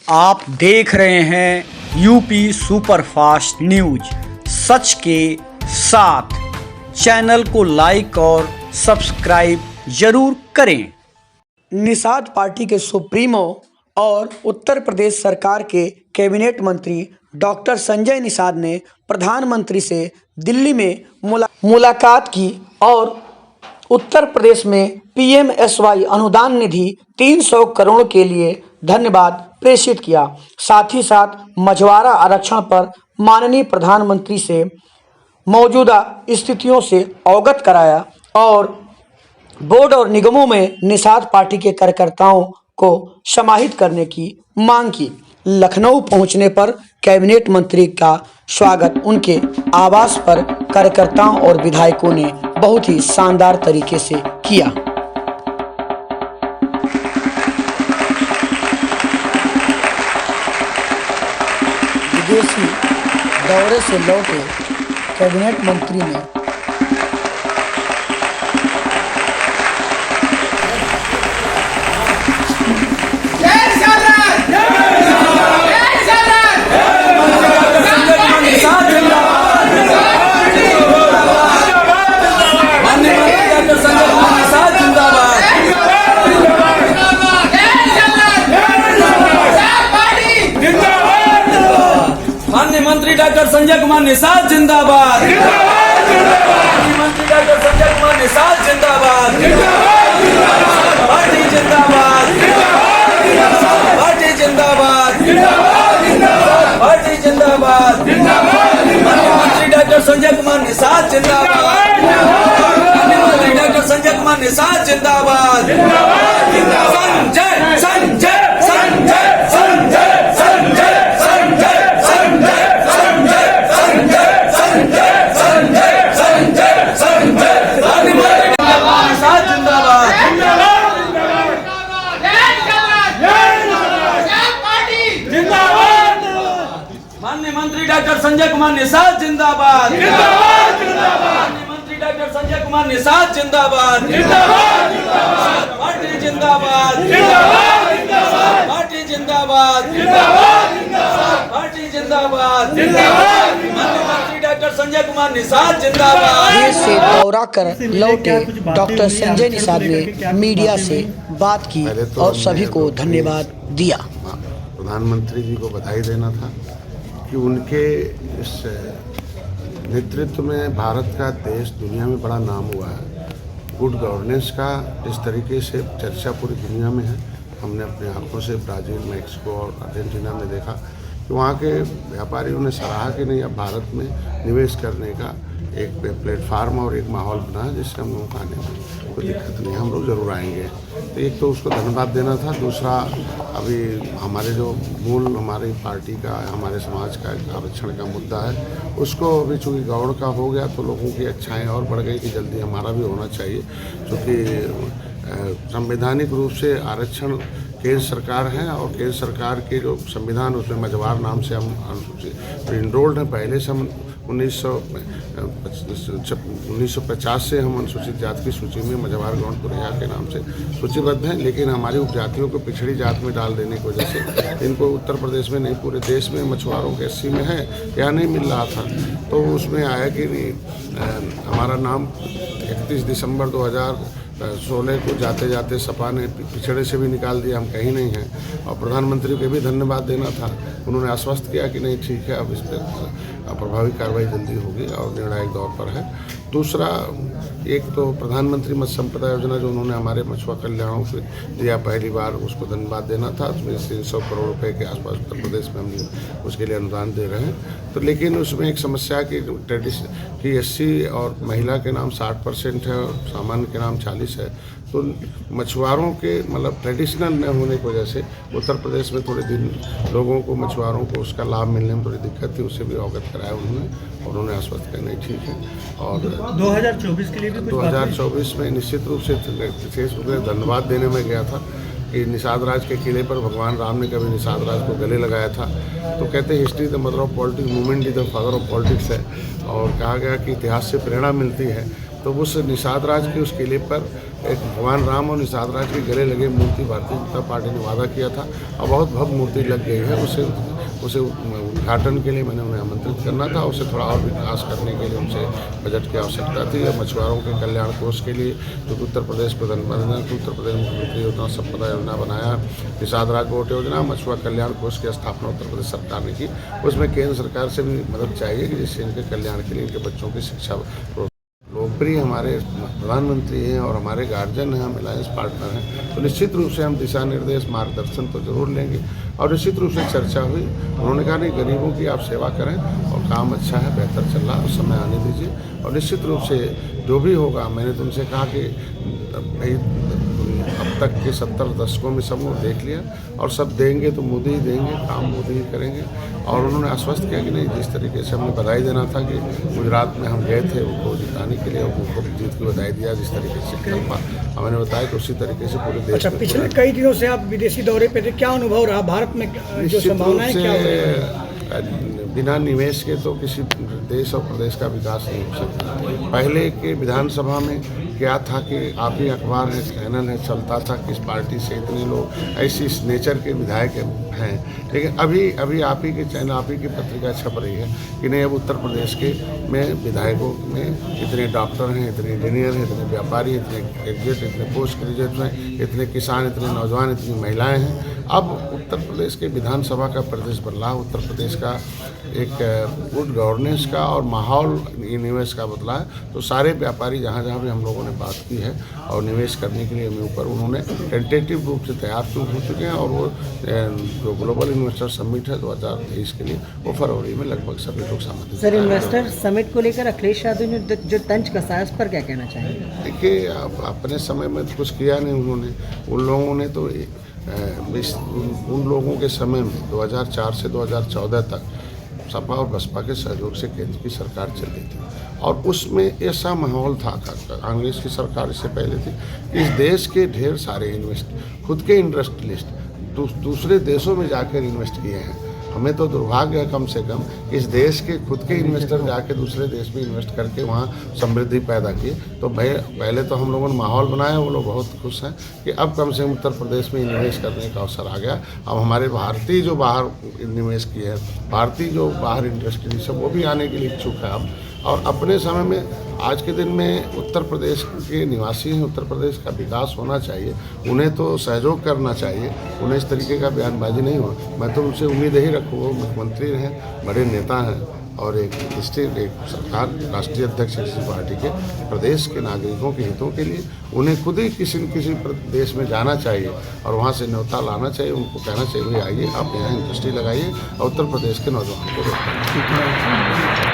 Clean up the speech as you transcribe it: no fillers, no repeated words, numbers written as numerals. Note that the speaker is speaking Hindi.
आप देख रहे हैं यूपी सुपरफास्ट न्यूज, सच के साथ। चैनल को लाइक और सब्सक्राइब जरूर करें। निषाद पार्टी के सुप्रीमो और उत्तर प्रदेश सरकार के कैबिनेट मंत्री डॉक्टर संजय निषाद ने प्रधानमंत्री से दिल्ली में मुलाकात की और उत्तर प्रदेश में पीएमएसवाई अनुदान निधि 300 करोड़ के लिए धन्यवाद प्रेषित किया। साथ ही साथ मछुआरा आरक्षण पर माननीय प्रधानमंत्री से मौजूदा स्थितियों से अवगत कराया और बोर्ड और निगमों में निषाद पार्टी के कार्यकर्ताओं को समाहित करने की मांग की। लखनऊ पहुंचने पर कैबिनेट मंत्री का स्वागत उनके आवास पर कार्यकर्ताओं और विधायकों ने बहुत ही शानदार तरीके से किया। विदेशी दौरे से लौटे कैबिनेट मंत्री ने मंत्री डॉक्टर संजय कुमार निषाद जिंदाबाद। मंत्री डॉक्टर संजय कुमार निषाद जिंदाबाद। पार्टी जिंदाबाद। पार्टी जिंदाबाद। पार्टी जिंदाबाद। मंत्री डॉक्टर संजय कुमार निषाद जिंदाबाद। मंत्री डॉक्टर संजय कुमार निषाद जिंदाबाद। संजय संजय संजय संजय संजय मंत्री डॉक्टर संजय कुमार निषाद जिंदाबाद। मंत्री डॉक्टर संजय कुमार निषाद जिंदाबाद। पार्टी जिंदाबाद। पार्टी जिंदाबाद। पार्टी जिंदाबाद। मंत्री डॉक्टर संजय कुमार निषाद जिंदाबाद। देश से दौरा कर लौटे डॉक्टर संजय निषाद ने मीडिया से बात की और सभी को धन्यवाद दिया। प्रधानमंत्री जी को बधाई देना था कि उनके इस नेतृत्व में भारत का देश दुनिया में बड़ा नाम हुआ है। गुड गवर्नेंस का जिस तरीके से चर्चा पूरी दुनिया में है, हमने अपनी आंखों से ब्राज़ील, मैक्सिको और अर्जेंटीना में देखा कि वहाँ के व्यापारियों ने सराहा कि नहीं, अब भारत में निवेश करने का एक प्लेटफार्म और एक माहौल बना जिससे हम लोग आने में कोई दिक्कत नहीं, हम लोग ज़रूर आएंगे। तो एक तो उसको धन्यवाद देना था। दूसरा, अभी हमारे जो मूल हमारी पार्टी का, हमारे समाज का आरक्षण का मुद्दा है, उसको अभी चूँकि गौड़ का हो गया तो लोगों की इच्छाएँ और बढ़ गई कि जल्दी हमारा भी होना चाहिए। क्योंकि संवैधानिक रूप से आरक्षण केंद्र सरकार है और केंद्र सरकार के जो संविधान उसमें मझवार नाम से हम अनुसूचित इनरोल्ड हैं। पहले से हम 1950 से हम अनुसूचित जाति की सूची में मझवार गौंडपुरिया के नाम से सूचीबद्ध हैं, लेकिन हमारी उपजातियों को पिछड़ी जात में डाल देने की वजह से इनको उत्तर प्रदेश में नहीं पूरे देश में मछुआरों के 80 में है या नहीं मिल रहा था। तो उसमें आया कि नहीं, हमारा नाम 31 दिसंबर 2016 को जाते जाते सपा ने पिछड़े से भी निकाल दिया, हम कहीं नहीं हैं। और प्रधानमंत्री को भी धन्यवाद देना था, उन्होंने आश्वस्त किया कि नहीं ठीक है, अब इस पर प्रभावी कार्रवाई जल्दी होगी और निर्णायक दौर पर है। दूसरा, एक तो प्रधानमंत्री मत्स्य संपदा योजना जो उन्होंने हमारे मछुआ कल्याणों को दिया पहली बार, उसको धन्यवाद देना था। उसमें 300 करोड़ रुपए के आसपास उत्तर प्रदेश में हम उसके लिए अनुदान दे रहे हैं। तो लेकिन उसमें एक समस्या कि एससी और महिला के नाम 60% है और सामान्य के नाम 40 है। तो मछुआरों के मतलब ट्रेडिशनल न होने की वजह से उत्तर प्रदेश में थोड़े दिन लोगों को, मछुआरों को उसका लाभ मिलने में थोड़ी दिक्कत थी, उससे भी अवगत कराया उन्होंने आश्वस्त किया नहीं ठीक है। और 2024 के लिए भी 2024 में निश्चित रूप से विशेष रूप से धन्यवाद देने में गया था कि निषाद राज के किले पर भगवान राम ने कभी निषाद राज को गले लगाया था। तो कहते हैं history the mother of politics, movement is the father of politics है, और कहा गया कि इतिहास से प्रेरणा मिलती है। तो उस निषाद राज के उस किले पर एक भगवान राम और निषाद राज के गले लगे मूर्ति भारतीय जनता पार्टी ने वादा किया था और बहुत भव्य मूर्ति लग गई है। उसे उद्घाटन के लिए मैंने उन्हें आमंत्रित करना था। उसे थोड़ा और विकास करने के लिए उनसे बजट की आवश्यकता थी। और मछुआरों के कल्याण कोष के लिए जो उत्तर प्रदेश प्रधानमंत्री उत्तर प्रदेश मुख्यमंत्री योजना संपदा योजना बनाया, निषाद राज बोट योजना, मछुआ कल्याण कोष की स्थापना उत्तर प्रदेश सरकार ने की। उसमें केंद्र सरकार से भी मदद चाहिए कि जिससे इनके कल्याण के लिए इनके बच्चों की शिक्षा लोकप्रिय हमारे प्रधानमंत्री हैं और हमारे गार्जियन हैं, हम अलायंस पार्टनर हैं, तो निश्चित रूप से हम दिशा निर्देश मार्गदर्शन तो जरूर लेंगे। और निश्चित रूप से चर्चा हुई, उन्होंने कहा नहीं, गरीबों की आप सेवा करें और काम अच्छा है, बेहतर चल रहा है, उस समय आने दीजिए। और निश्चित रूप से जो भी होगा, मैंने तो उनसे कहा कि भाई अब तक के 70 दशकों में सब लोग देख लिया और सब देंगे तो मोदी ही देंगे, काम मोदी ही करेंगे। और उन्होंने आश्वस्त किया कि नहीं, जिस तरीके से हमने बधाई देना था कि गुजरात में हम गए थे उनको जिताने के लिए और उनको जीत की बधाई दिया, जिस तरीके से हमने बताया कि उसी तरीके से पूरे देश में। पिछले कई दिनों से आप विदेशी दौरे पे थे, क्या अनुभव रहा भारत में, जो संभावनाएं क्या हो रही है? बिना निवेश के तो किसी देश और प्रदेश का विकास नहीं हो सकता। पहले के विधानसभा में क्या था कि आप ही अखबार है, चैनल है, चलता था किस पार्टी से इतने लोग, ऐसी इस नेचर के विधायक हैं। लेकिन अभी आप ही के चैनल, आप ही की पत्रिका छप रही है कि नहीं, अब उत्तर प्रदेश के में विधायकों में इतने डॉक्टर हैं, इतने इंजीनियर हैं, इतने व्यापारी, इतने ग्रेजुएट, इतने पोस्ट ग्रेजुएट हैं, इतने किसान, इतने नौजवान, इतनी महिलाएँ हैं। अब उत्तर प्रदेश के विधानसभा का प्रदेश बदला, उत्तर प्रदेश का एक गुड गवर्नेंस का और माहौल निवेश का बदला है। तो सारे व्यापारी जहाँ जहाँ भी हम लोगों ने बात की है और निवेश करने के लिए हमें ऊपर उन्होंने टेंटेटिव रूप से तैयार हो चुके हैं। और वो जो ग्लोबल इन्वेस्टर समिट है 2023 के लिए, वो फरवरी में लगभग सभी लोग सहमति। सर, इन्वेस्टर समिट को लेकर अखिलेश यादव ने जो तंज कसा है, उस पर क्या कहना चाहेंगे? देखिए, अपने समय में तो कुछ किया नहीं उन्होंने, उन लोगों ने तो उन लोगों के समय में 2004 से 2014 तक सपा और बसपा के सहयोग से केंद्र की सरकार चल रही थी और उसमें ऐसा माहौल था, कांग्रेस की सरकार इससे पहले थी, इस देश के ढेर सारे खुद के इंडस्ट्रियलिस्ट दूसरे देशों में जाकर इन्वेस्ट किए हैं। हमें तो दुर्भाग्य है कम से कम इस देश के खुद के इन्वेस्टर जाके दूसरे देश में इन्वेस्ट करके वहाँ समृद्धि पैदा की। तो पहले तो हम लोगों ने माहौल बनाया, वो लोग बहुत खुश हैं कि अब कम से कम उत्तर प्रदेश में निवेश करने का अवसर आ गया। अब हमारे भारतीय जो बाहर निवेश किए हैं, भारतीय जो बाहर इंडस्ट्री सब, वो भी आने के लिए इच्छुक है अब। और अपने समय में आज के दिन में उत्तर प्रदेश के निवासी हैं, उत्तर प्रदेश का विकास होना चाहिए, उन्हें तो सहयोग करना चाहिए, उन्हें इस तरीके का बयानबाजी नहीं हो। मैं तो उनसे उम्मीद ही रखूँगा, मुख्यमंत्री हैं, बड़े नेता हैं और एक सरकार राष्ट्रीय अध्यक्ष किसी पार्टी के, प्रदेश के नागरिकों के हितों के लिए उन्हें खुद ही किसी न किसी देश में जाना चाहिए और वहाँ से न्योता लाना चाहिए। उनको कहना चाहिए, भाई आइए, आप यहाँ इंडस्ट्री लगाइए और उत्तर प्रदेश के नौजवानों को रोजगार।